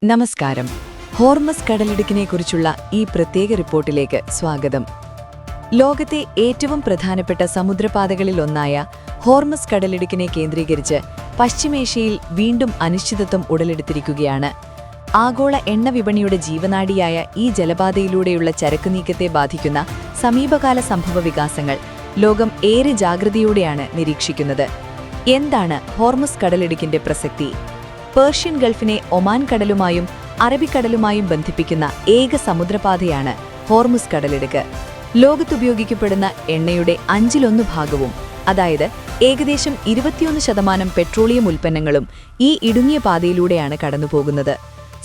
നമസ്കാരം. ഹോർമസ് കടലിടുക്കിനെക്കുറിച്ചുള്ള ഈ പ്രത്യേക റിപ്പോർട്ടിലേക്ക് സ്വാഗതം. ലോകത്തെ ഏറ്റവും പ്രധാനപ്പെട്ട സമുദ്രപാതകളിലൊന്നായ ഹോർമസ് കടലിടുക്കിനെ കേന്ദ്രീകരിച്ച് പശ്ചിമേഷ്യയിൽ വീണ്ടും അനിശ്ചിതത്വം ഉടലെടുത്തിരിക്കുകയാണ്. ആഗോള എണ്ണ വിപണിയുടെ ജീവനാഡിയായ ഈ ജലപാതയിലൂടെയുള്ള ചരക്ക് നീക്കത്തെ ബാധിക്കുന്ന സമീപകാല സംഭവവികാസങ്ങൾ ലോകം ഏറെ ജാഗ്രതയോടെയാണ് നിരീക്ഷിക്കുന്നത്. എന്താണ് ഹോർമസ് കടലിടുക്കിന്റെ പ്രസക്തി? പേർഷ്യൻ ഗൾഫിനെ ഒമാൻ കടലുമായും അറബിക്കടലുമായും ബന്ധിപ്പിക്കുന്ന ഏക സമുദ്രപാതയാണ് ഹോർമുസ് കടലിടുക്ക്. ലോകത്തുപയോഗിക്കപ്പെടുന്ന എണ്ണയുടെ 1/5 അതായത് ഏകദേശം 21% പെട്രോളിയം ഉൽപ്പന്നങ്ങളും ഈ ഇടുങ്ങിയ പാതയിലൂടെയാണ് കടന്നുപോകുന്നത്.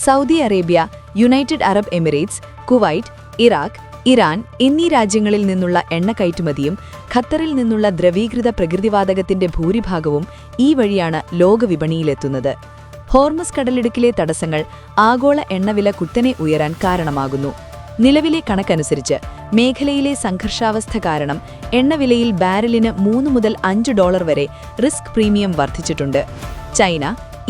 Saudi Arabia, United Arab Emirates, Kuwait, Iraq, Iran എന്നീ രാജ്യങ്ങളിൽ നിന്നുള്ള എണ്ണ കയറ്റുമതിയും ഖത്തറിൽ നിന്നുള്ള ദ്രവീകൃത പ്രകൃതിവാതകത്തിന്റെ ഭൂരിഭാഗവും ഈ വഴിയാണ് ലോകവിപണിയിലെത്തുന്നത്. ഹോർമസ് കടലിടുക്കിലെ തടസ്സങ്ങൾ ആഗോള എണ്ണവില കുത്തനെ ഉയരാൻ കാരണമാകുന്നു. നിലവിലെ കണക്കനുസരിച്ച് മേഖലയിലെ സംഘർഷാവസ്ഥ കാരണം എണ്ണവിലയിൽ ബാരലിന് $3 മുതൽ $5 വരെ റിസ്ക് പ്രീമിയം വർദ്ധിച്ചിട്ടുണ്ട്. ചൈന,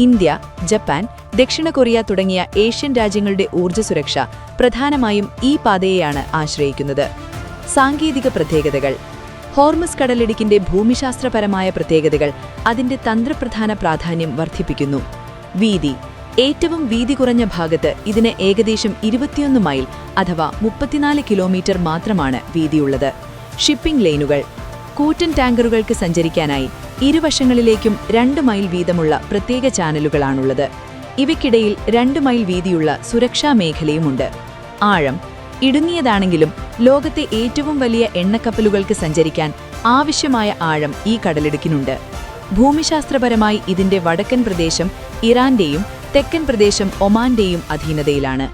ഇന്ത്യ, ജപ്പാൻ, ദക്ഷിണ കൊറിയ തുടങ്ങിയ ഏഷ്യൻ രാജ്യങ്ങളുടെ ഊർജ്ജ സുരക്ഷ പ്രധാനമായും ഈ പാതയെയാണ് ആശ്രയിക്കുന്നത്. സാങ്കേതിക പ്രത്യേകതകൾ. ഹോർമസ് കടലിടുക്കിന്റെ ഭൂമിശാസ്ത്രപരമായ പ്രത്യേകതകൾ അതിന്റെ തന്ത്രപ്രധാന പ്രാധാന്യം വർദ്ധിപ്പിക്കുന്നു. വീതി. ഏറ്റവും വീതി കുറഞ്ഞ ഭാഗത്ത് ഇതിന് ഏകദേശം 21 മൈൽ അഥവാ 34 കിലോമീറ്റർ മാത്രമാണ് വീതിയുള്ളത്. ഷിപ്പിംഗ് ലൈനുകൾ. കൂറ്റൻ ടാങ്കറുകൾക്ക് സഞ്ചരിക്കാനായി ഇരുവശങ്ങളിലേക്കും 2 മൈൽ വീതമുള്ള പ്രത്യേക ചാനലുകളാണുള്ളത്. ഇവയ്ക്കിടയിൽ 2 മൈൽ വീതിയുള്ള സുരക്ഷാ മേഖലയുമുണ്ട്. ആഴം. ഇടുങ്ങിയതാണെങ്കിലും ലോകത്തെ ഏറ്റവും വലിയ എണ്ണക്കപ്പലുകൾക്ക് സഞ്ചരിക്കാൻ ആവശ്യമായ ആഴം ഈ കടലിടുക്കിനുണ്ട്. ഭൂമിശാസ്ത്രപരമായി ഇതിന്റെ വടക്കൻ പ്രദേശം ഇറാന്റെയും തെക്കൻ പ്രദേശം ഒമാന്റെയും അധീനതയിലാണ്.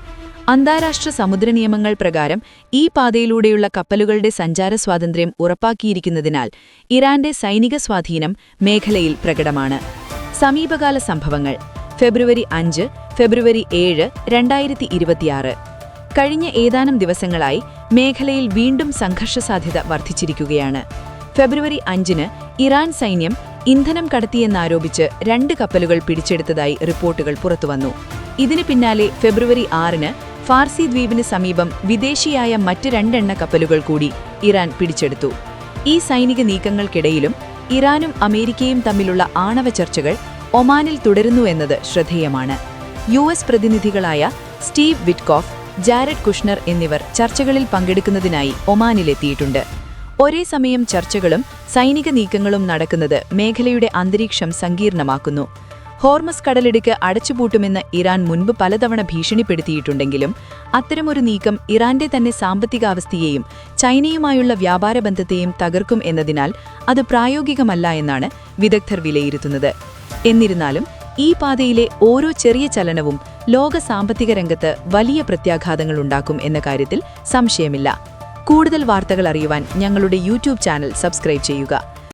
അന്താരാഷ്ട്ര സമുദ്ര നിയമങ്ങൾ പ്രകാരം ഈ പാതയിലൂടെയുള്ള കപ്പലുകളുടെ സഞ്ചാര സ്വാതന്ത്ര്യം ഉറപ്പാക്കിയിരിക്കുന്നതിനാൽ ഇറാന്റെ സൈനിക സ്വാധീനം മേഖലയിൽ പ്രകടമാണ്. സമീപകാല സംഭവങ്ങൾ. ഫെബ്രുവരി 5, ഫെബ്രുവരി 7, 2026. കഴിഞ്ഞ ഏതാനും ദിവസങ്ങളായി മേഖലയിൽ വീണ്ടും സംഘർഷസാധ്യത വർദ്ധിച്ചിരിക്കുകയാണ്. ഫെബ്രുവരി 5-ന് ഇറാൻ സൈന്യം ഇന്ധനം കടത്തിയെന്നാരോപിച്ച് 2 കപ്പലുകൾ പിടിച്ചെടുത്തതായി റിപ്പോർട്ടുകൾ പുറത്തുവന്നു. ഇതിന് പിന്നാലെ ഫെബ്രുവരി 6-ന് ഫാർസി ദ്വീപിന് സമീപം വിദേശിയായ മറ്റ് 2 എണ്ണ കപ്പലുകൾ കൂടി ഇറാൻ പിടിച്ചെടുത്തു. ഈ സൈനിക നീക്കങ്ങൾക്കിടയിലും ഇറാനും അമേരിക്കയും തമ്മിലുള്ള ആണവ ചർച്ചകൾ ഒമാനിൽ തുടരുന്നുവെന്നത് ശ്രദ്ധേയമാണ്. US പ്രതിനിധികളായ സ്റ്റീവ് വിറ്റ്കോഫ്, ജാരഡ് കുഷ്ണർ എന്നിവർ ചർച്ചകളിൽ പങ്കെടുക്കുന്നതിനായി ഒമാനിലെത്തിയിട്ടുണ്ട്. ഒരേ സമയം ചർച്ചകളും സൈനിക നീക്കങ്ങളും നടക്കുന്നത് മേഖലയുടെ അന്തരീക്ഷം സങ്കീർണമാക്കുന്നു. ഹോർമസ് കടലിടുക്ക് അടച്ചുപൂട്ടുമെന്ന് ഇറാൻ മുൻപ് പലതവണ ഭീഷണിപ്പെടുത്തിയിട്ടുണ്ടെങ്കിലും അത്തരമൊരു നീക്കം ഇറാന്റെ തന്നെ സാമ്പത്തികാവസ്ഥയെയും ചൈനയുമായുള്ള വ്യാപാര ബന്ധത്തെയും തകർക്കും എന്നതിനാൽ അത് പ്രായോഗികമല്ല എന്നാണ് വിദഗ്ധർ വിലയിരുത്തുന്നത്. എന്നിരുന്നാലും ഈ പാതയിലെ ഓരോ ചെറിയ ചലനവും ലോക സാമ്പത്തിക രംഗത്ത് വലിയ പ്രത്യാഘാതങ്ങളുണ്ടാക്കും എന്ന കാര്യത്തിൽ സംശയമില്ല. കൂടുതൽ വാർത്തകൾ അറിയുവാൻ ഞങ്ങളുടെ YouTube ചാനൽ സബ്സ്ക്രൈബ് ചെയ്യുക.